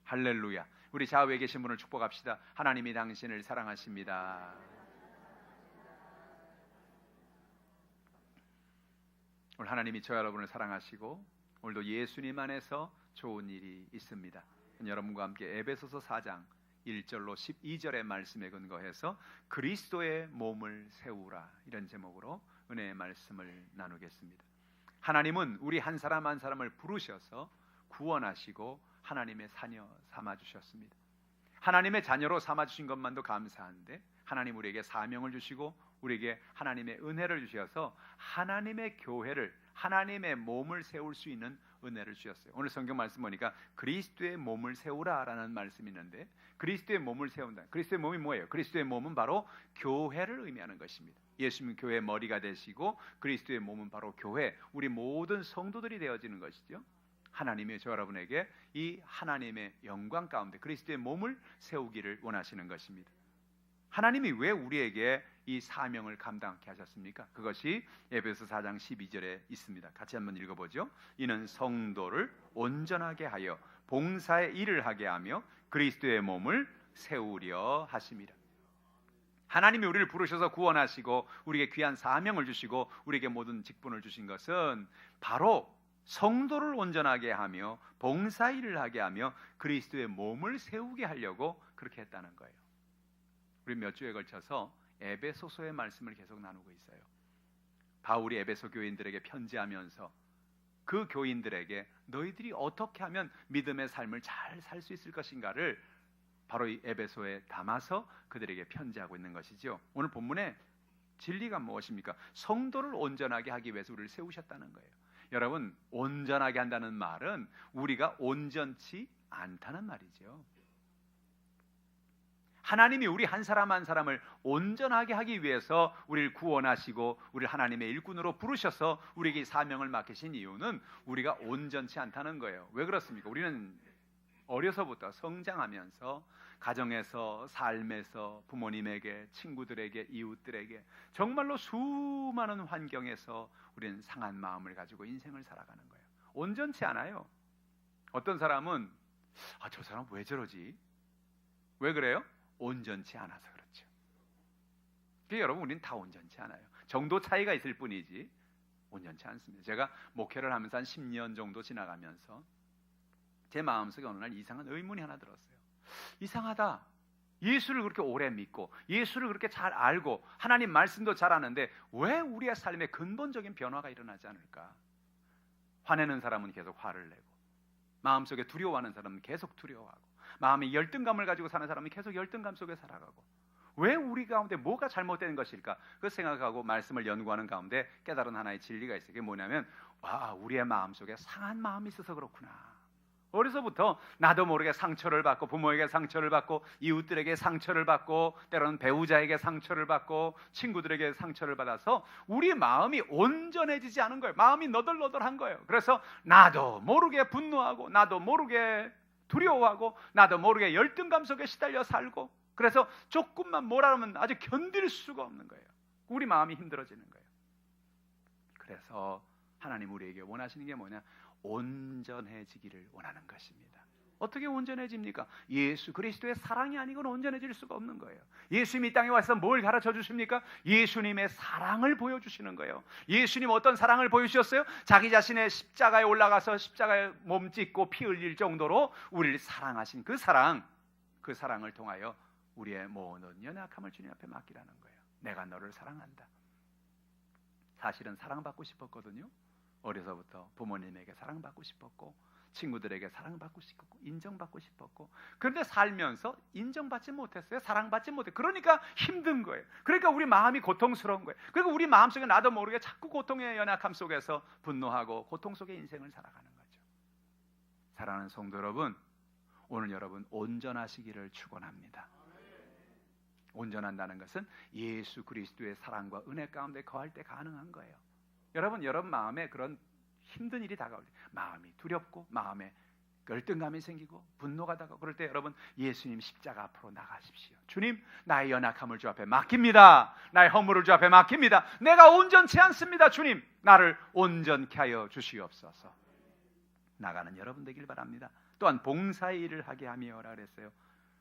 할렐루야. 우리 좌우에 계신 분을 축복합시다. 하나님이 당신을 사랑하십니다. 오늘 하나님이 저 여러분을 사랑하시고 오늘도 예수님 안에서 좋은 일이 있습니다. 여러분과 함께 에베소서 4장 1절로 12절의 말씀에 근거해서 그리스도의 몸을 세우라, 이런 제목으로 은혜의 말씀을 나누겠습니다. 하나님은 우리 한 사람 한 사람을 부르셔서 구원하시고 하나님의 자녀 삼아주셨습니다. 하나님의 자녀로 삼아주신 것만도 감사한데 하나님 우리에게 사명을 주시고 우리에게 하나님의 은혜를 주셔서 하나님의 교회를, 하나님의 몸을 세울 수 있는 은혜를 주셨어요. 오늘 성경 말씀 보니까 그리스도의 몸을 세우라라는 말씀이 있는데, 그리스도의 몸을 세운다. 그리스도의 몸이 뭐예요? 그리스도의 몸은 바로 교회를 의미하는 것입니다. 예수님은 교회의 머리가 되시고 그리스도의 몸은 바로 교회, 우리 모든 성도들이 되어지는 것이죠. 하나님이 저 여러분에게 이 하나님의 영광 가운데 그리스도의 몸을 세우기를 원하시는 것입니다. 하나님이 왜 우리에게 이 사명을 감당케 하셨습니까? 그것이 에베소 4장 12절에 있습니다. 같이 한번 읽어보죠. 이는 성도를 온전하게 하여 봉사의 일을 하게 하며 그리스도의 몸을 세우려 하심이라. 하나님이 우리를 부르셔서 구원하시고 우리에게 귀한 사명을 주시고 우리에게 모든 직분을 주신 것은 바로 성도를 온전하게 하며 봉사의 일을 하게 하며 그리스도의 몸을 세우게 하려고 그렇게 했다는 거예요. 우리 몇 주에 걸쳐서 에베소서의 말씀을 계속 나누고 있어요. 바울이 에베소 교인들에게 편지하면서 그 교인들에게 너희들이 어떻게 하면 믿음의 삶을 잘 살 수 있을 것인가를 바로 이 에베소에 담아서 그들에게 편지하고 있는 것이죠. 오늘 본문의 진리가 무엇입니까? 성도를 온전하게 하기 위해서 우리를 세우셨다는 거예요. 여러분, 온전하게 한다는 말은 우리가 온전치 않다는 말이죠. 하나님이 우리 한 사람 한 사람을 온전하게 하기 위해서 우리를 구원하시고 우리를 하나님의 일꾼으로 부르셔서 우리에게 사명을 맡기신 이유는 우리가 온전치 않다는 거예요. 왜 그렇습니까? 우리는 어려서부터 성장하면서 가정에서, 삶에서, 부모님에게, 친구들에게, 이웃들에게 정말로 수많은 환경에서 우리는 상한 마음을 가지고 인생을 살아가는 거예요. 온전치 않아요. 어떤 사람은 저 사람 왜 저러지? 왜 그래요? 온전치 않아서 그렇죠. 그러니까 여러분, 우리는 다 온전치 않아요. 정도 차이가 있을 뿐이지 온전치 않습니다. 제가 목회를 하면서 한 10년 정도 지나가면서 제 마음속에 어느 날 이상한 의문이 하나 들었어요. 이상하다. 예수를 그렇게 오래 믿고 예수를 그렇게 잘 알고 하나님 말씀도 잘 아는데 왜 우리의 삶에 근본적인 변화가 일어나지 않을까? 화내는 사람은 계속 화를 내고, 마음속에 두려워하는 사람은 계속 두려워하고, 마음에 열등감을 가지고 사는 사람은 계속 열등감 속에 살아가고, 왜 우리 가운데 뭐가 잘못된 것일까? 그 생각하고 말씀을 연구하는 가운데 깨달은 하나의 진리가 있어요. 그게 뭐냐면, 우리의 마음속에 상한 마음이 있어서 그렇구나. 어려서부터 나도 모르게 상처를 받고, 부모에게 상처를 받고, 이웃들에게 상처를 받고, 때로는 배우자에게 상처를 받고, 친구들에게 상처를 받아서 우리 마음이 온전해지지 않은 거예요. 마음이 너덜너덜한 거예요. 그래서 나도 모르게 분노하고, 나도 모르게 두려워하고, 나도 모르게 열등감 속에 시달려 살고, 그래서 조금만 뭐라 하면 아주 견딜 수가 없는 거예요. 우리 마음이 힘들어지는 거예요. 그래서 하나님 우리에게 원하시는 게 뭐냐? 온전해지기를 원하는 것입니다. 어떻게 온전해집니까? 예수 그리스도의 사랑이 아니고는 온전해질 수가 없는 거예요. 예수님이 이 땅에 와서 뭘 가르쳐 주십니까? 예수님의 사랑을 보여주시는 거예요. 예수님 어떤 사랑을 보여주셨어요? 자기 자신의 십자가에 올라가서 십자가에 몸 찢고 피 흘릴 정도로 우리를 사랑하신 그 사랑을 통하여 우리의 모든 연약함을 주님 앞에 맡기라는 거예요. 내가 너를 사랑한다. 사실은 사랑받고 싶었거든요. 어려서부터 부모님에게 사랑받고 싶었고, 친구들에게 사랑받고 싶었고, 인정받고 싶었고, 그런데 살면서 인정받지 못했어요. 사랑받지 못해. 그러니까 힘든 거예요. 그러니까 우리 마음이 고통스러운 거예요. 그리고 우리 마음속에 나도 모르게 자꾸 고통의 연약함 속에서 분노하고 고통 속에 인생을 살아가는 거죠. 사랑하는 성도 여러분, 오늘 여러분 온전하시기를 축원합니다. 온전한다는 것은 예수 그리스도의 사랑과 은혜 가운데 거할 때 가능한 거예요. 여러분 마음에 그런 힘든 일이 다가올 때, 마음이 두렵고 마음에 열등감이 생기고 분노가 다가오고 그럴 때 여러분, 예수님 십자가 앞으로 나가십시오. 주님, 나의 연약함을 주 앞에 맡깁니다. 나의 허물을 주 앞에 맡깁니다. 내가 온전치 않습니다. 주님, 나를 온전케 하여 주시옵소서. 나가는 여러분 되길 바랍니다. 또한 봉사의 일을 하게 하며라 그랬어요.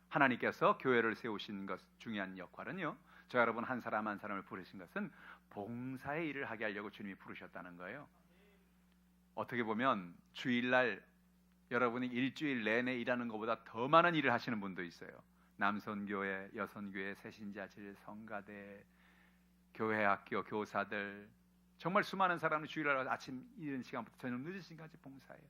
하나님께서 교회를 세우신 것 중요한 역할은요, 저 여러분 한 사람 한 사람을 부르신 것은 봉사의 일을 하게 하려고 주님이 부르셨다는 거예요. 어떻게 보면 주일날 여러분이 일주일 내내 일하는 것보다 더 많은 일을 하시는 분도 있어요. 남선교회, 여선교회, 새신자질, 성가대, 교회 학교 교사들, 정말 수많은 사람이 주일날 아침 이른 시간부터 저녁 늦은 시간까지 봉사해요.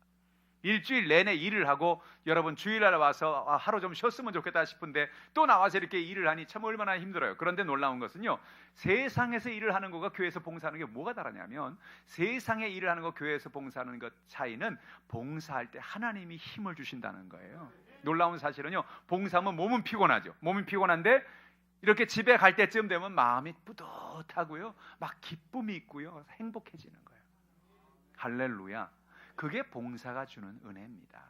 일주일 내내 일을 하고 여러분 주일날 와서 하루 좀 쉬었으면 좋겠다 싶은데 또 나와서 이렇게 일을 하니 참 얼마나 힘들어요. 그런데 놀라운 것은요, 세상에서 일을 하는 것과 교회에서 봉사하는 게 뭐가 다르냐면, 세상에 일을 하는 것, 교회에서 봉사하는 것 차이는 봉사할 때 하나님이 힘을 주신다는 거예요. 놀라운 사실은요, 봉사하면 몸은 피곤하죠. 몸은 피곤한데 이렇게 집에 갈 때쯤 되면 마음이 뿌듯하고요, 막 기쁨이 있고요, 행복해지는 거예요. 할렐루야. 그게 봉사가 주는 은혜입니다.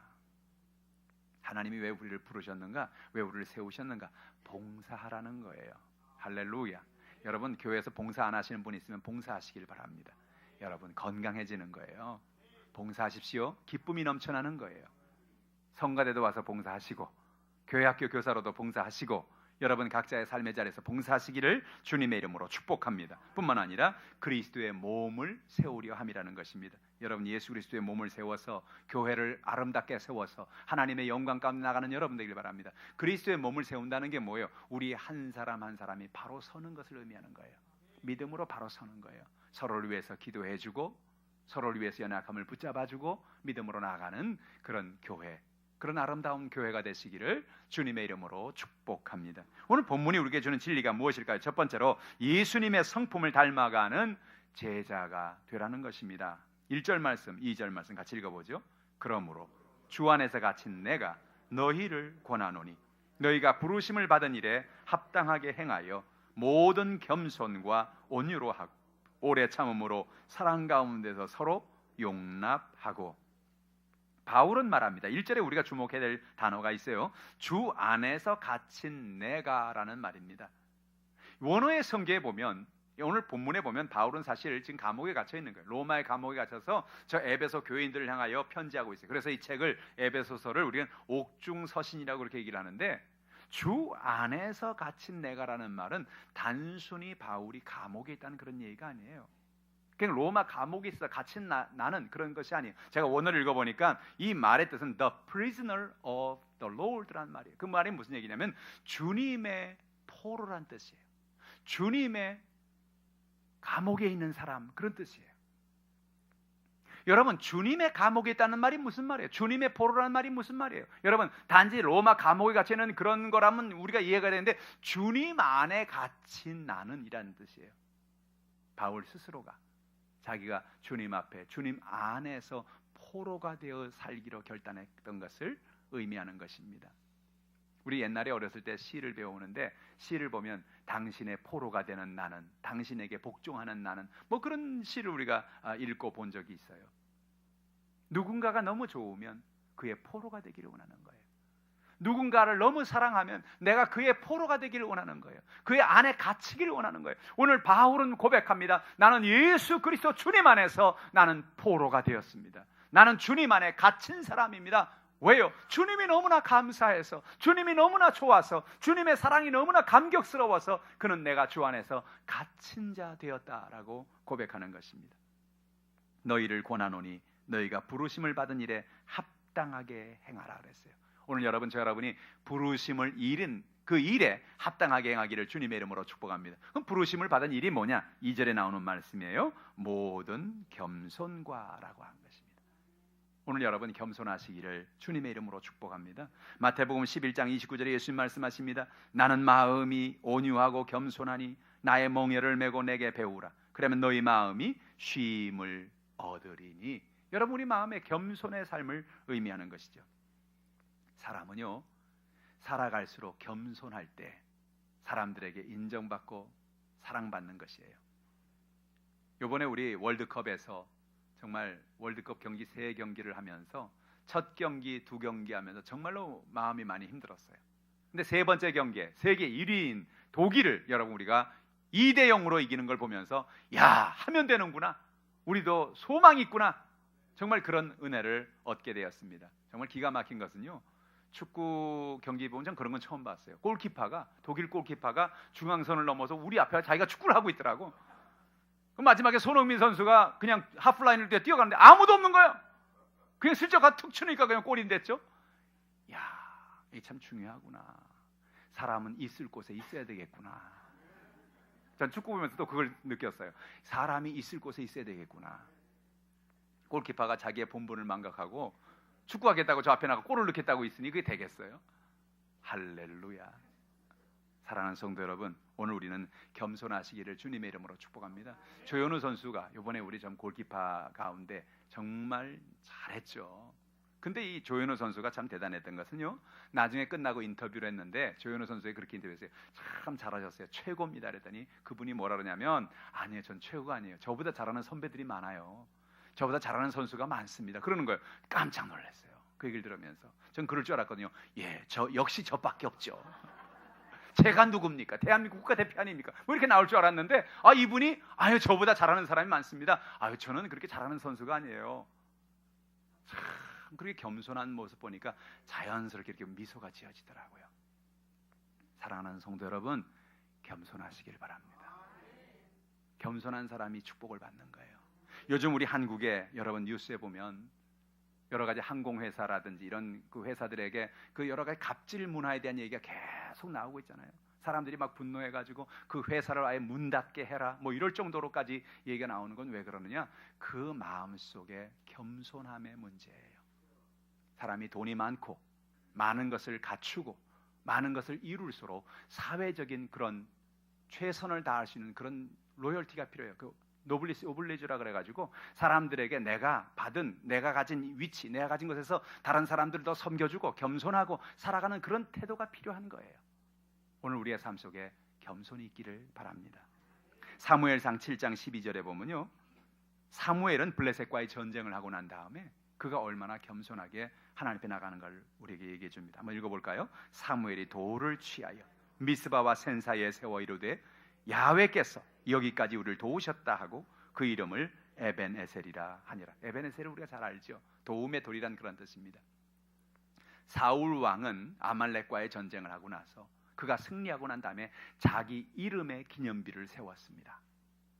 하나님이 왜 우리를 부르셨는가? 왜 우리를 세우셨는가? 봉사하라는 거예요. 할렐루야. 여러분 교회에서 봉사 안 하시는 분 있으면 봉사하시길 바랍니다. 여러분 건강해지는 거예요. 봉사하십시오. 기쁨이 넘쳐나는 거예요. 성가대도 와서 봉사하시고, 교회 학교 교사로도 봉사하시고, 여러분 각자의 삶의 자리에서 봉사하시기를 주님의 이름으로 축복합니다. 뿐만 아니라 그리스도의 몸을 세우려 함이라는 것입니다. 여러분 예수 그리스도의 몸을 세워서 교회를 아름답게 세워서 하나님의 영광 가운데 나가는 여러분 되길 바랍니다. 그리스도의 몸을 세운다는 게 뭐예요? 우리 한 사람 한 사람이 바로 서는 것을 의미하는 거예요. 믿음으로 바로 서는 거예요. 서로를 위해서 기도해주고, 서로를 위해서 연약함을 붙잡아주고, 믿음으로 나아가는 그런 교회, 그런 아름다운 교회가 되시기를 주님의 이름으로 축복합니다. 오늘 본문이 우리에게 주는 진리가 무엇일까요? 첫 번째로 예수님의 성품을 닮아가는 제자가 되라는 것입니다. 1절 말씀, 2절 말씀 같이 읽어보죠. 그러므로 주 안에서 갇힌 내가 너희를 권하노니 너희가 부르심을 받은 일에 합당하게 행하여 모든 겸손과 온유로 하고 오래 참음으로 사랑 가운데서 서로 용납하고. 바울은 말합니다. 1절에 우리가 주목해야 될 단어가 있어요. 주 안에서 갇힌 내가라는 말입니다. 원어의 성경에 보면, 오늘 본문에 보면 바울은 사실 지금 감옥에 갇혀 있는 거예요. 로마의 감옥에 갇혀서 저 에베소 교인들을 향하여 편지하고 있어요. 그래서 이 책을, 에베소서를 우리는 옥중서신이라고 그렇게 얘기를 하는데, 주 안에서 갇힌 내가라는 말은 단순히 바울이 감옥에 있다는 그런 얘기가 아니에요. 그냥 로마 감옥에 있어 갇힌 나는 그런 것이 아니에요. 제가 원어를 읽어보니까 이 말의 뜻은 The prisoner of the Lord라는 말이에요. 그 말이 무슨 얘기냐면 주님의 포로란 뜻이에요. 주님의 감옥에 있는 사람, 그런 뜻이에요. 여러분 주님의 감옥에 있다는 말이 무슨 말이에요? 주님의 포로라는 말이 무슨 말이에요? 여러분 단지 로마 감옥에 갇혀있는 그런 거라면 우리가 이해가 되는데, 주님 안에 갇힌 나는 이라는 뜻이에요. 바울 스스로가 자기가 주님 앞에, 주님 안에서 포로가 되어 살기로 결단했던 것을 의미하는 것입니다. 우리 옛날에 어렸을 때 시를 배우는데, 시를 보면 당신의 포로가 되는 나는, 당신에게 복종하는 나는, 뭐 그런 시를 우리가 읽고 본 적이 있어요. 누군가가 너무 좋으면 그의 포로가 되기를 원하는 거예요. 누군가를 너무 사랑하면 내가 그의 포로가 되기를 원하는 거예요. 그의 안에 갇히기를 원하는 거예요. 오늘 바울은 고백합니다. 나는 예수 그리스도 주님 안에서 나는 포로가 되었습니다. 나는 주님 안에 갇힌 사람입니다. 왜요? 주님이 너무나 감사해서, 주님이 너무나 좋아서, 주님의 사랑이 너무나 감격스러워서 그는 내가 주 안에서 갇힌 자 되었다라고 고백하는 것입니다. 너희를 권하노니 너희가 부르심을 받은 일에 합당하게 행하라 그랬어요. 오늘 여러분, 저 여러분이 부르심을 잃은 그 일에 합당하게 행하기를 주님의 이름으로 축복합니다. 그럼 부르심을 받은 일이 뭐냐? 2절에 나오는 말씀이에요. 모든 겸손과라고 한 것입니다. 오늘 여러분 겸손하시기를 주님의 이름으로 축복합니다. 마태복음 11장 29절에 예수님 말씀하십니다. 나는 마음이 온유하고 겸손하니 나의 멍에를 메고 내게 배우라. 그러면 너희 마음이 쉼을 얻으리니. 여러분 우리 마음의 겸손의 삶을 의미하는 것이죠. 사람은요 살아갈수록 겸손할 때 사람들에게 인정받고 사랑받는 것이에요. 이번에 우리 월드컵에서 정말 월드컵 경기 3경기를 하면서 첫 경기, 2경기 하면서 정말로 마음이 많이 힘들었어요. 근데 3번째 경기에 세계 1위인 독일을 여러분 우리가 2대0으로 이기는 걸 보면서 야, 하면 되는구나, 우리도 소망이 있구나, 정말 그런 은혜를 얻게 되었습니다. 정말 기가 막힌 것은요, 축구 경기 보면 전 그런 건 처음 봤어요. 독일 골키퍼가 중앙선을 넘어서 우리 앞에 자기가 축구를 하고 있더라고. 그럼 마지막에 손흥민 선수가 그냥 하프라인을 뛰어가는데 아무도 없는 거예요. 그냥 슬쩍 툭 치니까 그냥 골이 됐죠. 야, 이게 참 중요하구나. 사람은 있을 곳에 있어야 되겠구나. 전 축구 보면서 또 그걸 느꼈어요. 사람이 있을 곳에 있어야 되겠구나. 골키퍼가 자기의 본분을 망각하고 축구하겠다고 저 앞에 나가 골을 넣겠다고 있으니 그게 되겠어요? 할렐루야. 사랑하는 성도 여러분, 오늘 우리는 겸손하시기를 주님의 이름으로 축복합니다. 조현우 선수가 이번에 우리 좀 골키퍼 가운데 정말 잘했죠. 근데 이 조현우 선수가 참 대단했던 것은요, 나중에 끝나고 인터뷰를 했는데 조현우 선수가 그렇게 인터뷰했어요. 참 잘하셨어요. 최고입니다. 그랬더니 그분이 뭐라 그러냐면, 아니에요, 전 최고가 아니에요. 저보다 잘하는 선배들이 많아요. 저보다 잘하는 선수가 많습니다. 그러는 거예요. 깜짝 놀랐어요. 그 얘기를 들으면서. 전 그럴 줄 알았거든요. 예, 저 역시 저밖에 없죠. 제가 누굽니까? 대한민국 국가대표 아닙니까? 뭐 이렇게 나올 줄 알았는데, 이분이 아유, 저보다 잘하는 사람이 많습니다. 아유, 저는 그렇게 잘하는 선수가 아니에요. 참 그렇게 겸손한 모습 보니까 자연스럽게 이렇게 미소가 지어지더라고요. 사랑하는 성도 여러분, 겸손하시길 바랍니다. 겸손한 사람이 축복을 받는 거예요. 요즘 우리 한국에 여러분 뉴스에 보면 여러 가지 항공회사라든지 이런 그 회사들에게 그 여러 가지 갑질 문화에 대한 얘기가 계속 나오고 있잖아요. 사람들이 막 분노해가지고 그 회사를 아예 문 닫게 해라 뭐 이럴 정도로까지 얘기가 나오는 건 왜 그러느냐? 그 마음속에 겸손함의 문제예요. 사람이 돈이 많고 많은 것을 갖추고 많은 것을 이룰수록 사회적인 그런 최선을 다할 수 있는 그런 로열티가 필요해요. 그 노블리스 오블리주라 그래가지고 사람들에게 내가 가진 위치, 내가 가진 것에서 다른 사람들을 더 섬겨주고 겸손하고 살아가는 그런 태도가 필요한 거예요. 오늘 우리의 삶 속에 겸손이 있기를 바랍니다. 사무엘상 7장 12절에 보면요, 사무엘은 블레셋과의 전쟁을 하고 난 다음에 그가 얼마나 겸손하게 하나님 앞에 나가는 걸 우리에게 얘기해 줍니다. 한번 읽어볼까요? 사무엘이 돌을 취하여 미스바와 센 사이에 세워 이르되 야훼께서 여기까지 우리를 도우셨다 하고 그 이름을 에벤에셀이라 하니라. 에벤에셀은 우리가 잘 알죠. 도움의 돌이란 그런 뜻입니다. 사울 왕은 아말렉과의 전쟁을 하고 나서 그가 승리하고 난 다음에 자기 이름의 기념비를 세웠습니다.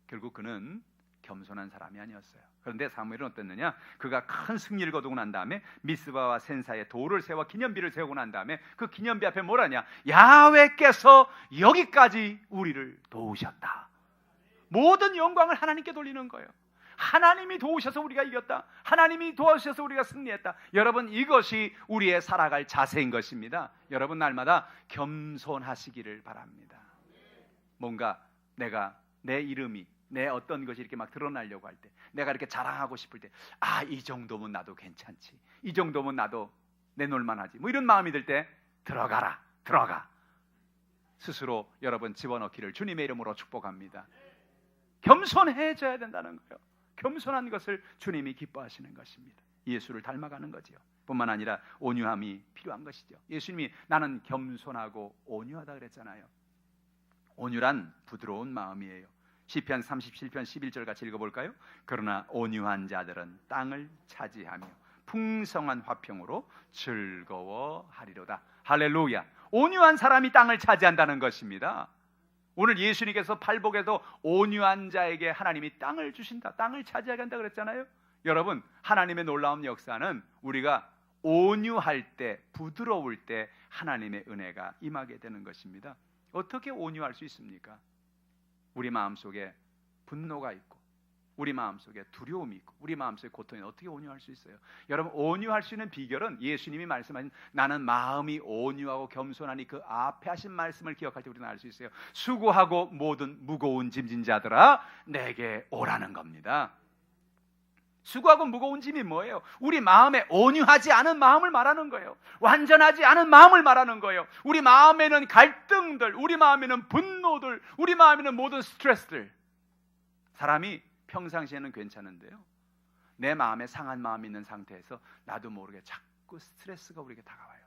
결국 그는 겸손한 사람이 아니었어요. 그런데 사무엘은 어땠느냐? 그가 큰 승리를 거두고 난 다음에 미스바와 센사에 돌을 세워 기념비를 세우고 난 다음에 그 기념비 앞에 뭐라냐? 야훼께서 여기까지 우리를 도우셨다. 모든 영광을 하나님께 돌리는 거예요. 하나님이 도우셔서 우리가 이겼다. 하나님이 도와주셔서 우리가 승리했다. 여러분, 이것이 우리의 살아갈 자세인 것입니다. 여러분, 날마다 겸손하시기를 바랍니다. 뭔가 내 이름이, 내 어떤 것이 이렇게 막 드러나려고 할 때, 내가 이렇게 자랑하고 싶을 때, 이 정도면 나도 괜찮지, 이 정도면 나도 내놓을만 하지, 뭐 이런 마음이 들 때 들어가 스스로 여러분 집어넣기를 주님의 이름으로 축복합니다. 겸손해져야 된다는 거예요. 겸손한 것을 주님이 기뻐하시는 것입니다. 예수를 닮아가는 거지요. 뿐만 아니라 온유함이 필요한 것이죠. 예수님이 나는 겸손하고 온유하다 그랬잖아요. 온유란 부드러운 마음이에요. 시편 37편 11절 같이 읽어볼까요? 그러나 온유한 자들은 땅을 차지하며 풍성한 화평으로 즐거워하리로다. 할렐루야. 온유한 사람이 땅을 차지한다는 것입니다. 오늘 예수님께서 팔복에도 온유한 자에게 하나님이 땅을 주신다, 땅을 차지하게 한다 그랬잖아요. 여러분, 하나님의 놀라운 역사는 우리가 온유할 때, 부드러울 때 하나님의 은혜가 임하게 되는 것입니다. 어떻게 온유할 수 있습니까? 우리 마음속에 분노가 있고 우리 마음속에 두려움이 있고 우리 마음속에 고통이, 어떻게 온유할 수 있어요? 여러분, 온유할 수 있는 비결은 예수님이 말씀하신 나는 마음이 온유하고 겸손하니 그 앞에 하신 말씀을 기억할 때 우리는 알 수 있어요. 수고하고 모든 무거운 짐진 자들아 내게 오라는 겁니다. 수고하고 무거운 짐이 뭐예요? 우리 마음에 온유하지 않은 마음을 말하는 거예요. 완전하지 않은 마음을 말하는 거예요. 우리 마음에는 갈등들, 우리 마음에는 분노들, 우리 마음에는 모든 스트레스들. 사람이 평상시에는 괜찮은데요, 내 마음에 상한 마음이 있는 상태에서 나도 모르게 자꾸 스트레스가 우리에게 다가와요.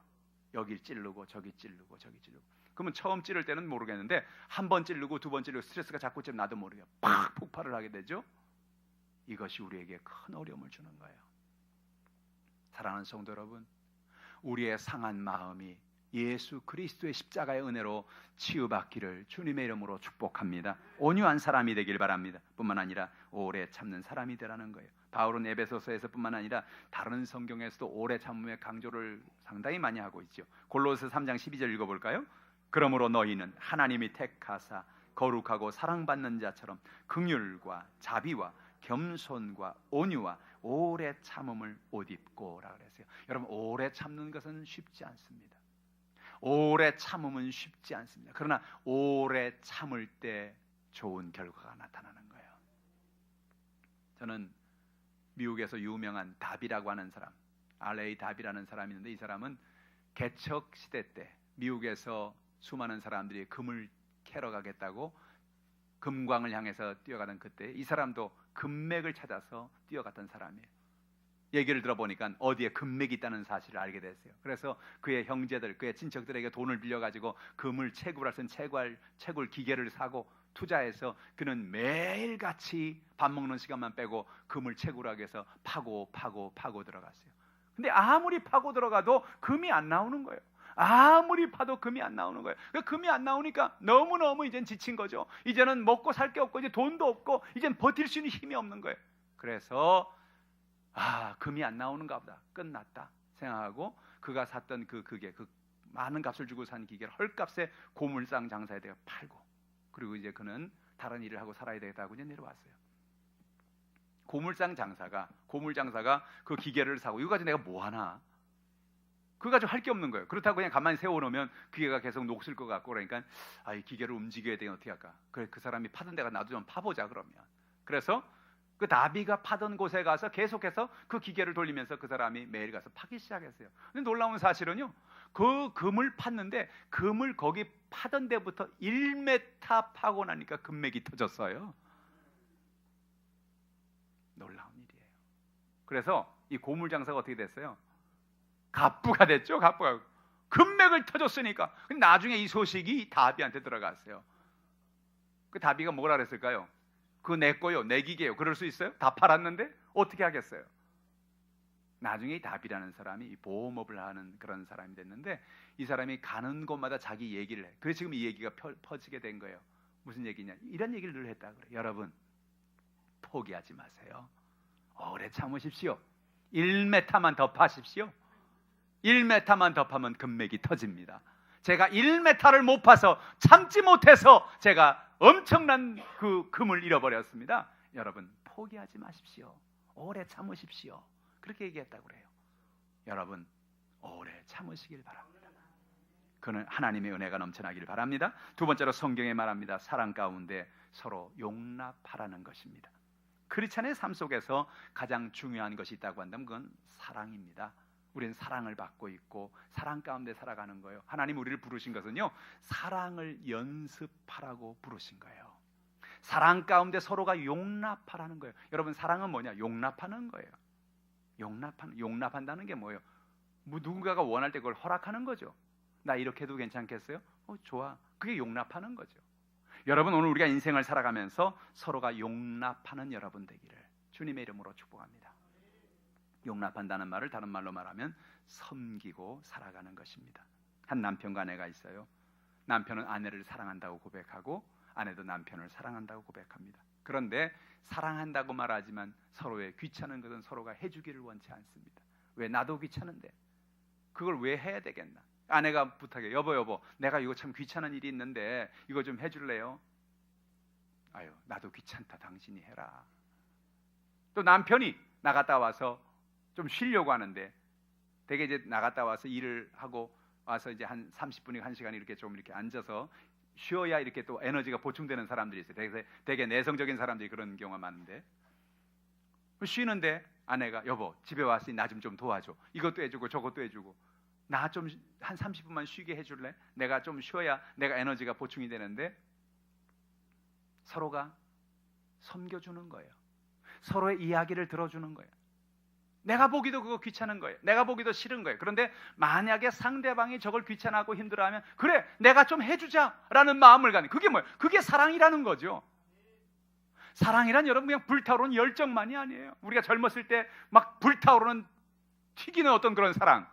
여길 찌르고 저기 찌르고 저기 찌르고. 그러면 처음 찌를 때는 모르겠는데 한 번 찌르고 두 번 찌르고 스트레스가 자꾸 찌르면 나도 모르게 팍 폭발을 하게 되죠. 이것이 우리에게 큰 어려움을 주는 거예요. 사랑하는 성도 여러분, 우리의 상한 마음이 예수 그리스도의 십자가의 은혜로 치유받기를 주님의 이름으로 축복합니다. 온유한 사람이 되길 바랍니다. 뿐만 아니라 오래 참는 사람이 되라는 거예요. 바울은 에베소서에서 뿐만 아니라 다른 성경에서도 오래 참음의 강조를 상당히 많이 하고 있죠. 골로새 3장 12절 읽어볼까요? 그러므로 너희는 하나님이 택하사 거룩하고 사랑받는 자처럼 긍휼과 자비와 겸손과 온유와 오래 참음을 옷 입고라 그랬어요. 여러분, 오래 참는 것은 쉽지 않습니다. 오래 참음은 쉽지 않습니다. 그러나 오래 참을 때 좋은 결과가 나타나는 거예요. 저는 미국에서 유명한 다비라고 하는 사람, R.A. 다비라는 사람이 있는데, 이 사람은 개척 시대 때 미국에서 수많은 사람들이 금을 캐러 가겠다고 금광을 향해서 뛰어가던 그때 이 사람도 금맥을 찾아서 뛰어갔던 사람이에요. 얘기를 들어보니까 어디에 금맥이 있다는 사실을 알게 됐어요. 그래서 그의 형제들, 그의 친척들에게 돈을 빌려가지고 금을 채굴할 수 있는 채굴 기계를 사고 투자해서 그는 매일같이 밥 먹는 시간만 빼고 금을 채굴하기 위해서 파고 들어갔어요. 근데 아무리 파고 들어가도 금이 안 나오는 거예요. 아무리 파도 금이 안 나오는 거예요. 금이 안 나오니까 너무너무 이젠 지친 거죠. 이제는 먹고 살 게 없고 이제 돈도 없고 이젠 버틸 수 있는 힘이 없는 거예요. 그래서 금이 안 나오는가 보다, 끝났다 생각하고 그가 샀던 그 많은 값을 주고 산 기계를 헐값에 고물상 장사에 대해 팔고, 그리고 이제 그는 다른 일을 하고 살아야 되겠다고 이제 내려왔어요. 고물상 장사가 그 기계를 사고 이거 가지고 내가 뭐 하나? 그거 가지고 할 게 없는 거예요. 그렇다고 그냥 가만히 세워놓으면 기계가 계속 녹슬 것 같고, 그러니까 이 기계를 움직여야 되면 어떻게 할까? 그래, 그 사람이 파던 데가 나도 좀 파보자 그러면. 그래서 그 다비가 파던 곳에 가서 계속해서 그 기계를 돌리면서 그 사람이 매일 가서 파기 시작했어요. 근데 놀라운 사실은요, 그 금을 팠는데 금을 거기 파던 데부터 1m 파고 나니까 금맥이 터졌어요. 놀라운 일이에요. 그래서 이 고물 장사가 어떻게 됐어요? 갑부가 됐죠. 갑부가 금맥을 터졌으니까. 근데 나중에 이 소식이 다비한테 들어갔어요. 그 다비가 뭐라 그랬을까요? 그거 내 거요, 내 기계요. 그럴 수 있어요? 다 팔았는데 어떻게 하겠어요? 나중에 이 다비라는 사람이 보험업을 하는 그런 사람이 됐는데, 이 사람이 가는 곳마다 자기 얘기를 해. 그래서 지금 이 얘기가 퍼지게 된 거예요. 무슨 얘기냐? 이런 얘기를 늘 했다 그래요. 여러분, 포기하지 마세요. 오래 참으십시오. 1m만 더 파십시오. 1m만 더 파면 금맥이 터집니다. 제가 1m를 못 파서 참지 못해서 제가 엄청난 그 금을 잃어버렸습니다. 여러분, 포기하지 마십시오. 오래 참으십시오. 그렇게 얘기했다고 그래요. 여러분, 오래 참으시길 바랍니다. 그는 하나님의 은혜가 넘쳐나기를 바랍니다. 두 번째로 성경에 말합니다. 사랑 가운데 서로 용납하라는 것입니다. 크리스찬의 삶 속에서 가장 중요한 것이 있다고 한다면 그건 사랑입니다. 우리는 사랑을 받고 있고 사랑 가운데 살아가는 거예요. 하나님 우리를 부르신 것은요, 사랑을 연습하라고 부르신 거예요. 사랑 가운데 서로가 용납하라는 거예요. 여러분, 사랑은 뭐냐? 용납하는 거예요. 용납한다는 게 뭐예요? 누군가가 원할 때 그걸 허락하는 거죠. 나 이렇게 해도 괜찮겠어요? 좋아. 그게 용납하는 거죠. 여러분, 오늘 우리가 인생을 살아가면서 서로가 용납하는 여러분 되기를 주님의 이름으로 축복합니다. 용납한다는 말을 다른 말로 말하면 섬기고 살아가는 것입니다. 한 남편과 아내가 있어요. 남편은 아내를 사랑한다고 고백하고 아내도 남편을 사랑한다고 고백합니다. 그런데 사랑한다고 말하지만 서로의 귀찮은 것은 서로가 해주기를 원치 않습니다. 왜? 나도 귀찮은데 그걸 왜 해야 되겠나? 아내가 부탁해. 여보, 내가 이거 참 귀찮은 일이 있는데 이거 좀 해줄래요? 아유, 나도 귀찮다. 당신이 해라. 또 남편이 나갔다 와서 좀 쉬려고 하는데, 되게 이제 나갔다 와서 일을 하고 와서 이제 한 30분이나 1시간 이렇게 좀 이렇게 앉아서 쉬어야 이렇게 또 에너지가 보충되는 사람들이 있어요. 되게 내성적인 사람들이 그런 경우가 많은데, 쉬는데 아내가 여보, 집에 왔으니 나 좀 도와줘. 이것도 해주고 저것도 해주고. 나 좀 한 30분만 쉬게 해줄래? 내가 좀 쉬어야 내가 에너지가 보충이 되는데, 서로가 섬겨주는 거예요. 서로의 이야기를 들어주는 거예요. 내가 보기도 그거 귀찮은 거예요. 내가 보기도 싫은 거예요. 그런데 만약에 상대방이 저걸 귀찮아하고 힘들어하면 그래, 내가 좀 해주자라는 마음을 갖는, 그게 뭐예요? 그게 사랑이라는 거죠. 사랑이란 여러분 그냥 불타오르는 열정만이 아니에요. 우리가 젊었을 때 막 불타오르는 튀기는 어떤 그런 사랑,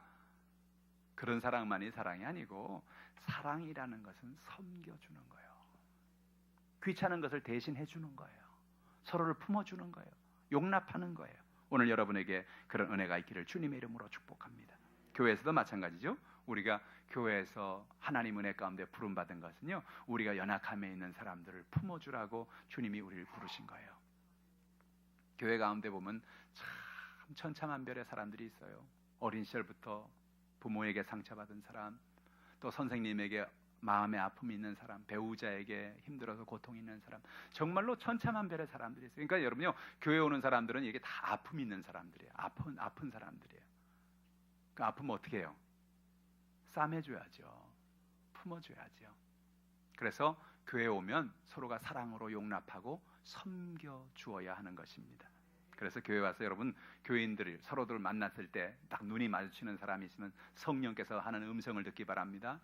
그런 사랑만이 사랑이 아니고 사랑이라는 것은 섬겨주는 거예요. 귀찮은 것을 대신해 주는 거예요. 서로를 품어주는 거예요. 용납하는 거예요. 오늘 여러분에게 그런 은혜가 있기를 주님의 이름으로 축복합니다. 교회에서도 마찬가지죠. 우리가 교회에서 하나님 은혜 가운데 부름받은 것은요, 우리가 연약함에 있는 사람들을 품어주라고 주님이 우리를 부르신 거예요. 교회 가운데 보면 참 천차만별의 사람들이 있어요. 어린 시절부터 부모에게 상처받은 사람, 또 선생님에게 마음의 아픔이 있는 사람, 배우자에게 힘들어서 고통이 있는 사람, 정말로 천차만별의 사람들이 있어요. 그러니까 여러분요, 교회 오는 사람들은 이게 다 아픔이 있는 사람들이에요. 아픈 사람들이에요. 그 아프면 어떻게 해요? 싸매줘야죠. 품어줘야죠. 그래서 교회에 오면 서로가 사랑으로 용납하고 섬겨주어야 하는 것입니다. 그래서 교회 와서 여러분, 교인들을 서로들 만났을 때 딱 눈이 마주치는 사람이 있으면 성령께서 하는 음성을 듣기 바랍니다.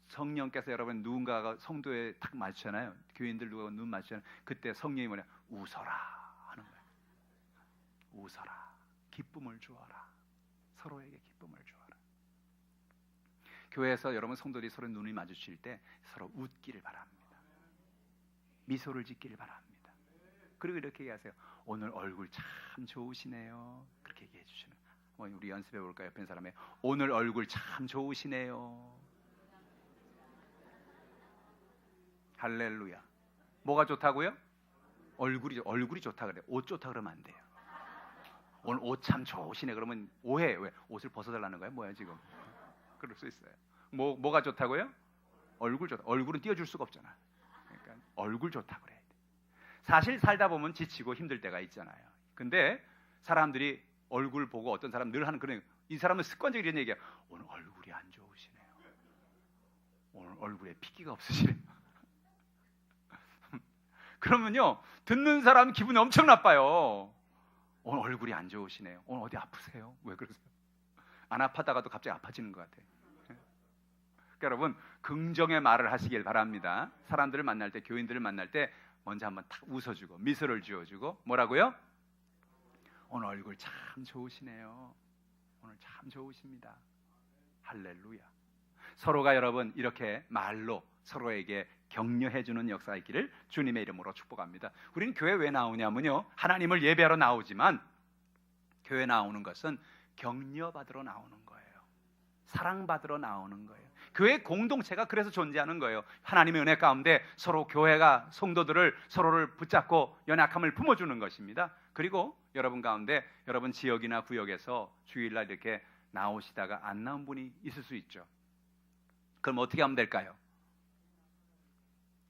성령께서 여러분, 누군가가 성도에 딱 마주치잖아요. 교인들 누가 눈 마주치잖아요. 그때 성령이 뭐냐? 웃어라 하는 거예요. 웃어라. 기쁨을 주어라. 서로에게 기쁨을 주어라. 교회에서 여러분 성도들이 서로 눈이 마주칠 때 서로 웃기를 바랍니다. 미소를 짓기를 바랍니다. 그리고 이렇게 얘기하세요. 오늘 얼굴 참 좋으시네요. 그렇게 얘기해 주시는. 우리 연습해 볼까요? 옆에 사람에 오늘 얼굴 참 좋으시네요. 할렐루야. 뭐가 좋다고요? 얼굴이 좋다 그래. 옷 좋다 그러면 안 돼요. 오늘 옷 참 좋으시네. 그러면 오해. 왜? 옷을 벗어달라는 거야? 뭐야 지금? 그럴 수 있어요. 뭐가 좋다고요? 얼굴 좋다. 얼굴은 띄워줄 수가 없잖아. 그러니까 얼굴 좋다 그래. 사실 살다 보면 지치고 힘들 때가 있잖아요. 근데 사람들이 얼굴 보고 어떤 사람 늘 하는 그런, 이 사람은 습관적으로 이런 얘기야. 오늘 얼굴이 안 좋으시네요. 오늘 얼굴에 핏기가 없으시네요. 그러면요, 듣는 사람 기분이 엄청 나빠요. 오늘 얼굴이 안 좋으시네요. 오늘 어디 아프세요? 왜 그러세요? 안 아파다가도 갑자기 아파지는 것 같아요. 그러니까 여러분, 긍정의 말을 하시길 바랍니다. 사람들을 만날 때, 교인들을 만날 때 먼저 한번 탁 웃어주고 미소를 지어주고, 뭐라고요? 오늘 얼굴 참 좋으시네요. 오늘 참 좋으십니다. 할렐루야. 서로가 여러분 이렇게 말로 서로에게 격려해주는 역사가 있기를 주님의 이름으로 축복합니다. 우리는 교회 왜 나오냐면요, 하나님을 예배하러 나오지만 교회 나오는 것은 격려받으러 나오는 거예요. 사랑받으러 나오는 거예요. 교회 공동체가 그래서 존재하는 거예요. 하나님의 은혜 가운데 서로 교회가 성도들을 서로를 붙잡고 연약함을 품어주는 것입니다. 그리고 여러분 가운데 여러분 지역이나 구역에서 주일날 이렇게 나오시다가 안 나온 분이 있을 수 있죠. 그럼 어떻게 하면 될까요?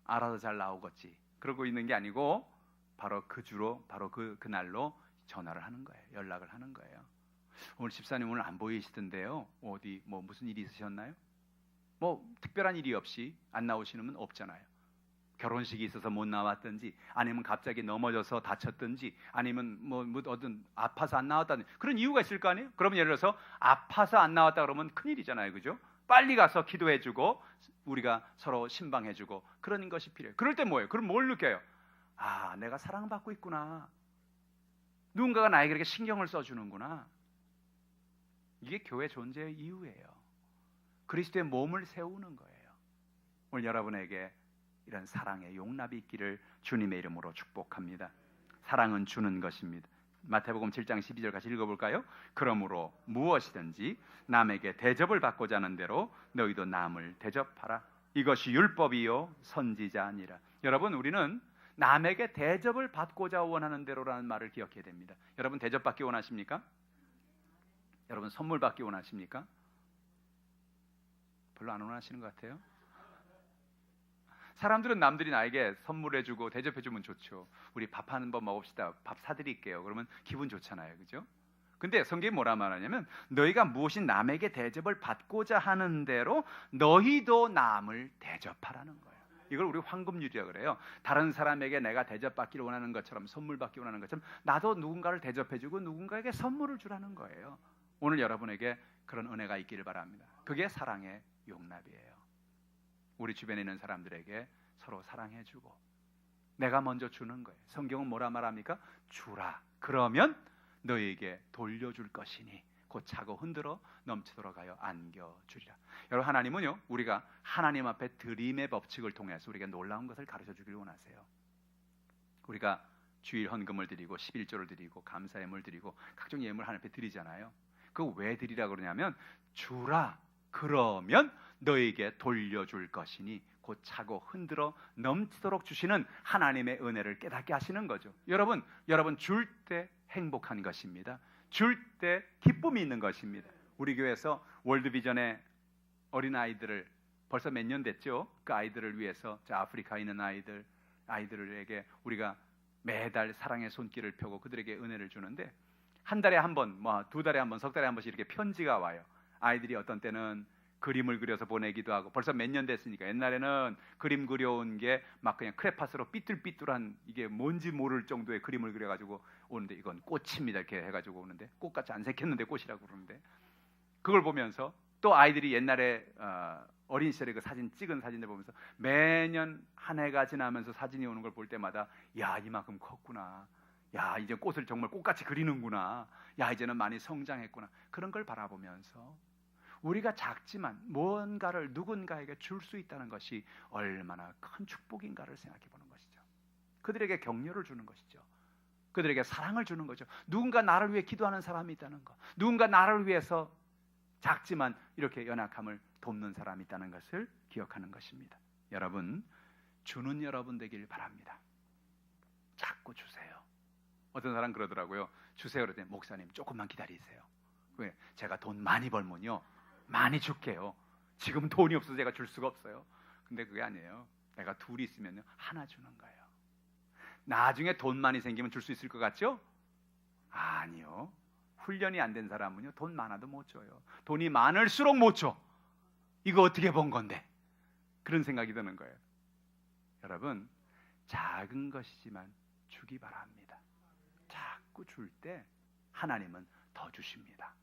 알아서 잘 나오겠지. 그러고 있는 게 아니고 바로 그 주로, 바로 그날로 전화를 하는 거예요. 연락을 하는 거예요. 오늘 집사님 오늘 안 보이시던데요. 어디 무슨 일이 있으셨나요? 특별한 일이 없이 안 나오시는 분 없잖아요. 결혼식이 있어서 못 나왔든지, 아니면 갑자기 넘어져서 다쳤든지, 아니면 어떤 아파서 안 나왔다든지 그런 이유가 있을 거 아니에요? 그러면 예를 들어서 아파서 안 나왔다 그러면 큰일이잖아요. 그죠? 빨리 가서 기도해주고 우리가 서로 신방해주고 그런 것이 필요해요. 그럴 때 뭐예요? 그럼 뭘 느껴요? 아, 내가 사랑받고 있구나. 누군가가 나에게 이렇게 신경을 써주는구나. 이게 교회 존재의 이유예요. 그리스도의 몸을 세우는 거예요. 오늘 여러분에게 이런 사랑의 용납이 있기를 주님의 이름으로 축복합니다. 사랑은 주는 것입니다. 마태복음 7장 12절 같이 읽어볼까요? 그러므로 무엇이든지 남에게 대접을 받고자 하는 대로 너희도 남을 대접하라. 이것이 율법이요 선지자 아니라. 여러분, 우리는 남에게 대접을 받고자 원하는 대로라는 말을 기억해야 됩니다. 여러분 대접받기 원하십니까? 여러분 선물 받기 원하십니까? 별로 안 원하시는 것 같아요. 사람들은 남들이 나에게 선물해주고 대접해주면 좋죠. 우리 밥 한 번 먹읍시다. 밥 사드릴게요. 그러면 기분 좋잖아요. 그죠? 근데 성경이 뭐라 말하냐면 너희가 무엇이 남에게 대접을 받고자 하는 대로 너희도 남을 대접하라는 거예요. 이걸 우리 황금률이라고 그래요. 다른 사람에게 내가 대접받기를 원하는 것처럼, 선물 받기 원하는 것처럼 나도 누군가를 대접해주고 누군가에게 선물을 주라는 거예요. 오늘 여러분에게 그런 은혜가 있기를 바랍니다. 그게 사랑의 용납이에요. 우리 주변에 있는 사람들에게 서로 사랑해주고 내가 먼저 주는 거예요. 성경은 뭐라 말합니까? 주라. 그러면 너희에게 돌려줄 것이니 곧 차고 흔들어 넘치도록 하여 안겨주리라. 여러분, 하나님은요, 우리가 하나님 앞에 드림의 법칙을 통해서 우리가 놀라운 것을 가르쳐 주길 원하세요. 우리가 주일 헌금을 드리고 11조를 드리고 감사 예물 드리고 각종 예물 하나님 앞에 드리잖아요. 그거 왜 드리라 그러냐면, 주라 그러면 너에게 돌려줄 것이니 곧 차고 흔들어 넘치도록 주시는 하나님의 은혜를 깨닫게 하시는 거죠. 여러분 줄 때 행복한 것입니다. 줄 때 기쁨이 있는 것입니다. 우리 교회에서 월드비전의 어린아이들을 벌써 몇 년 됐죠. 그 아이들을 위해서, 아프리카에 있는 아이들에게 우리가 매달 사랑의 손길을 펴고 그들에게 은혜를 주는데, 한 달에 한 번, 두 달에 한 번, 석 달에 한 번씩 이렇게 편지가 와요. 아이들이 어떤 때는 그림을 그려서 보내기도 하고, 벌써 몇 년 됐으니까. 옛날에는 그림 그려온 게 막 그냥 크레파스로 삐뚤삐뚤한, 이게 뭔지 모를 정도의 그림을 그려가지고 오는데, 이건 꽃입니다 이렇게 해가지고 오는데, 꽃같이 안 생겼는데 꽃이라고 그러는데, 그걸 보면서 또 아이들이 옛날에 어린 시절에 그 사진 찍은 사진을 보면서 매년 한 해가 지나면서 사진이 오는 걸 볼 때마다, 야, 이만큼 컸구나, 야, 이제 꽃을 정말 꽃같이 그리는구나, 야, 이제는 많이 성장했구나, 그런 걸 바라보면서 우리가 작지만 뭔가를 누군가에게 줄 수 있다는 것이 얼마나 큰 축복인가를 생각해 보는 것이죠. 그들에게 격려를 주는 것이죠. 그들에게 사랑을 주는 거죠. 누군가 나를 위해 기도하는 사람이 있다는 것, 누군가 나를 위해서 작지만 이렇게 연약함을 돕는 사람이 있다는 것을 기억하는 것입니다. 여러분, 주는 여러분 되길 바랍니다. 자꾸 주세요. 어떤 사람 그러더라고요. 주세요 그랬더니, 목사님 조금만 기다리세요. 왜? 제가 돈 많이 벌면요 많이 줄게요. 지금 돈이 없어서 제가 줄 수가 없어요. 근데 그게 아니에요. 내가 둘이 있으면 하나 주는 거예요. 나중에 돈 많이 생기면 줄 수 있을 것 같죠? 아니요. 훈련이 안 된 사람은요 돈 많아도 못 줘요. 돈이 많을수록 못 줘. 이거 어떻게 번 건데? 그런 생각이 드는 거예요. 여러분, 작은 것이지만 주기 바랍니다. 자꾸 줄 때 하나님은 더 주십니다.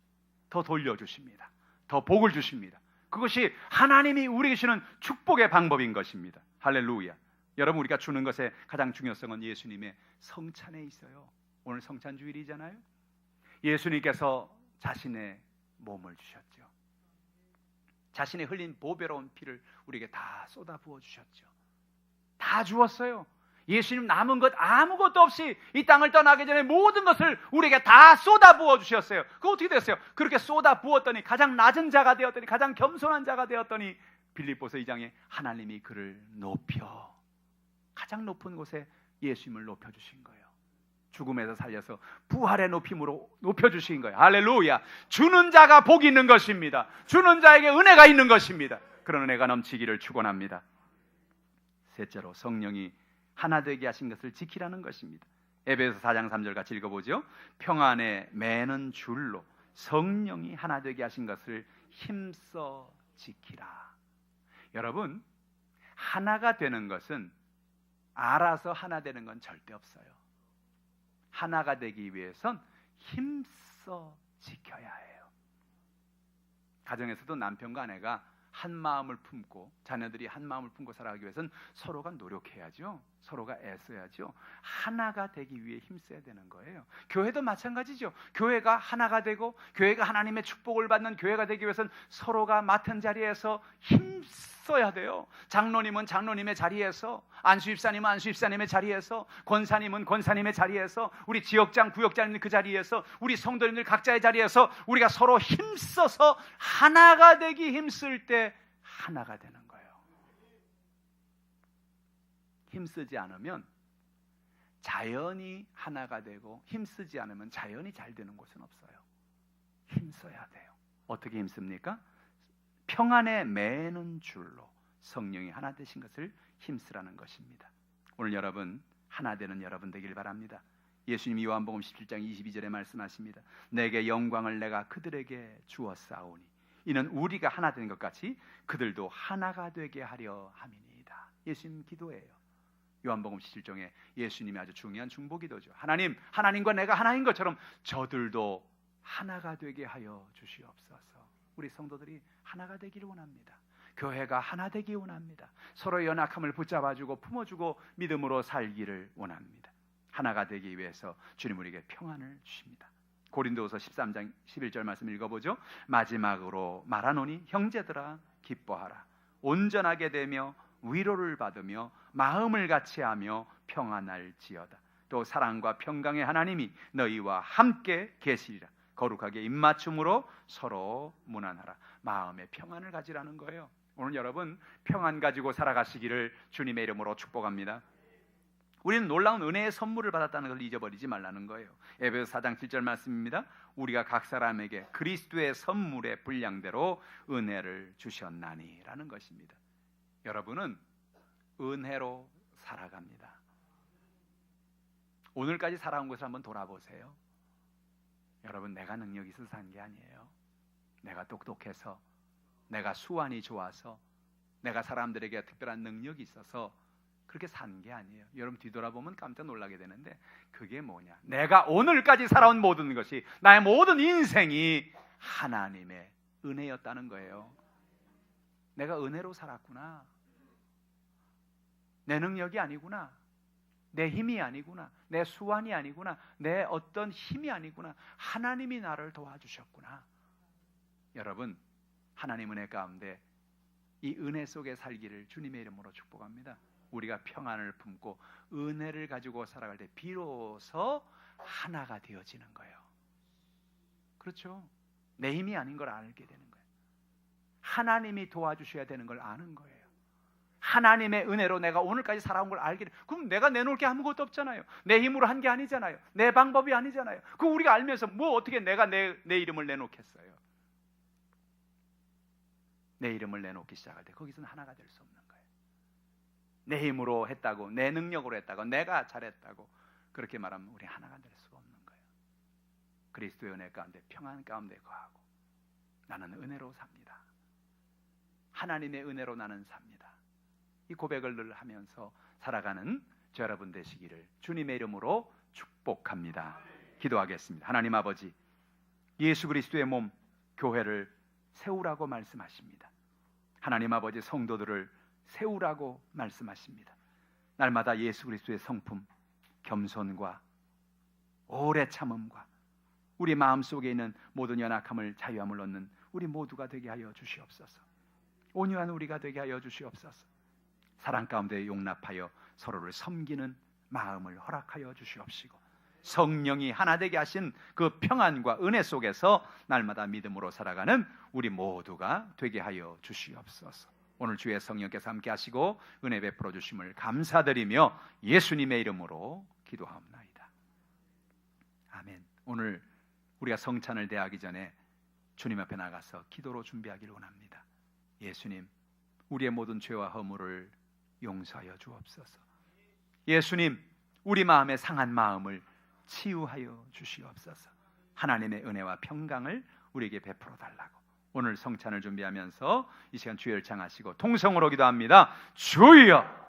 더 돌려주십니다. 더 복을 주십니다. 그것이 하나님이 우리에게 주시는 축복의 방법인 것입니다. 할렐루야. 여러분, 우리가 주는 것의 가장 중요성은 예수님의 성찬에 있어요. 오늘 성찬주일이잖아요. 예수님께서 자신의 몸을 주셨죠. 자신의 흘린 보배로운 피를 우리에게 다 쏟아 부어 주셨죠. 다 주었어요. 예수님 남은 것 아무것도 없이 이 땅을 떠나기 전에 모든 것을 우리에게 다 쏟아 부어 주셨어요. 그거 어떻게 됐어요? 그렇게 쏟아 부었더니 가장 낮은 자가 되었더니, 가장 겸손한 자가 되었더니, 빌립보서 2장에 하나님이 그를 높여, 가장 높은 곳에 예수님을 높여주신 거예요. 죽음에서 살려서 부활의 높임으로 높여주신 거예요. 할렐루야. 주는 자가 복이 있는 것입니다. 주는 자에게 은혜가 있는 것입니다. 그런 은혜가 넘치기를 축원합니다. 셋째로, 성령이 하나 되게 하신 것을 지키라는 것입니다. 에베소서 4장 3절 같이 읽어보죠. 평안에 매는 줄로 성령이 하나 되게 하신 것을 힘써 지키라. 여러분, 하나가 되는 것은 알아서 하나 되는 건 절대 없어요. 하나가 되기 위해선 힘써 지켜야 해요. 가정에서도 남편과 아내가 한 마음을 품고, 자녀들이 한 마음을 품고 살아가기 위해서는 서로가 노력해야죠. 서로가 애써야죠. 하나가 되기 위해 힘써야 되는 거예요. 교회도 마찬가지죠. 교회가 하나가 되고 교회가 하나님의 축복을 받는 교회가 되기 위해서는 서로가 맡은 자리에서 힘써야 돼요. 장로님은 장로님의 자리에서, 안수집사님은 안수집사님의 자리에서, 권사님은 권사님의 자리에서, 우리 지역장 구역장님 그 자리에서, 우리 성도님들 각자의 자리에서 우리가 서로 힘써서 하나가 되기 힘쓸 때 하나가 되는 거예요. 힘쓰지 않으면 자연이 하나가 되고, 힘쓰지 않으면 자연이 잘 되는 곳은 없어요. 힘써야 돼요. 어떻게 힘씁니까? 평안에 매는 줄로 성령이 하나 되신 것을 힘쓰라는 것입니다. 오늘 여러분, 하나 되는 여러분 되길 바랍니다. 예수님이 요한복음 17장 22절에 말씀하십니다. 내게 영광을 내가 그들에게 주었사오니 이는 우리가 하나 되는 것 같이 그들도 하나가 되게 하려 함이니이다. 예수님 기도예요. 요한복음 17장에 예수님이 아주 중요한 중보기도죠. 하나님, 하나님과 내가 하나인 것처럼 저들도 하나가 되게 하여 주시옵소서. 우리 성도들이 하나가 되기를 원합니다. 교회가 하나 되기 원합니다. 서로 연약함을 붙잡아주고 품어주고 믿음으로 살기를 원합니다. 하나가 되기 위해서 주님 우리에게 평안을 주십니다. 고린도후서 13장 11절 말씀 읽어보죠. 마지막으로 말하노니 형제들아 기뻐하라. 온전하게 되며 위로를 받으며 마음을 같이하며 평안할지어다. 또 사랑과 평강의 하나님이 너희와 함께 계시리라. 거룩하게 입맞춤으로 서로 문안하라. 마음의 평안을 가지라는 거예요. 오늘 여러분 평안 가지고 살아가시기를 주님의 이름으로 축복합니다. 우리는 놀라운 은혜의 선물을 받았다는 걸 잊어버리지 말라는 거예요. 에베소 4장 7절 말씀입니다. 우리가 각 사람에게 그리스도의 선물의 분량대로 은혜를 주셨나니 라는 것입니다. 여러분은 은혜로 살아갑니다. 오늘까지 살아온 것을 한번 돌아보세요. 여러분, 내가 능력이 있어서 산 게 아니에요. 내가 똑똑해서, 내가 수완이 좋아서, 내가 사람들에게 특별한 능력이 있어서 그렇게 산 게 아니에요. 여러분 뒤돌아보면 깜짝 놀라게 되는데 그게 뭐냐? 내가 오늘까지 살아온 모든 것이, 나의 모든 인생이 하나님의 은혜였다는 거예요. 내가 은혜로 살았구나. 내 능력이 아니구나. 내 힘이 아니구나. 내 수완이 아니구나. 내 어떤 힘이 아니구나. 하나님이 나를 도와주셨구나. 여러분, 하나님 은혜 가운데 이 은혜 속에 살기를 주님의 이름으로 축복합니다. 우리가 평안을 품고 은혜를 가지고 살아갈 때 비로소 하나가 되어지는 거예요. 그렇죠? 내 힘이 아닌 걸 알게 되는 거예요. 하나님이 도와주셔야 되는 걸 아는 거예요. 하나님의 은혜로 내가 오늘까지 살아온 걸 알게 돼. 그럼 내가 내놓을 게 아무것도 없잖아요. 내 힘으로 한 게 아니잖아요. 내 방법이 아니잖아요. 그 우리가 알면서 뭐 어떻게 내가 내 이름을 내놓겠어요? 내 이름을 내놓기 시작할 때 거기서는 하나가 될 수 없는 거예요. 내 힘으로 했다고, 내 능력으로 했다고, 내가 잘했다고 그렇게 말하면 우리 하나가 될 수가 없는 거예요. 그리스도의 은혜 가운데 평안 가운데 거하고 나는 은혜로 삽니다. 하나님의 은혜로 나는 삽니다. 이 고백을 늘 하면서 살아가는 저 여러분 되시기를 주님의 이름으로 축복합니다. 기도하겠습니다. 하나님 아버지, 예수 그리스도의 몸 교회를 세우라고 말씀하십니다. 하나님 아버지, 성도들을 세우라고 말씀하십니다. 날마다 예수 그리스도의 성품, 겸손과 오래 참음과 우리 마음속에 있는 모든 연약함을 자유함을 얻는 우리 모두가 되게 하여 주시옵소서. 온유한 우리가 되게 하여 주시옵소서. 사랑 가운데 용납하여 서로를 섬기는 마음을 허락하여 주시옵시고, 성령이 하나 되게 하신 그 평안과 은혜 속에서 날마다 믿음으로 살아가는 우리 모두가 되게 하여 주시옵소서. 오늘 주의 성령께서 함께 하시고 은혜 베풀어 주심을 감사드리며 예수님의 이름으로 기도하옵나이다. 아멘. 오늘 우리가 성찬을 대하기 전에 주님 앞에 나가서 기도로 준비하기를 원합니다. 예수님, 우리의 모든 죄와 허물을 용서하여 주옵소서. 예수님, 우리 마음의 상한 마음을 치유하여 주시옵소서. 하나님의 은혜와 평강을 우리에게 베풀어 달라고 오늘 성찬을 준비하면서 이 시간 주여를 창하시고 통성으로 기도합니다. 주여!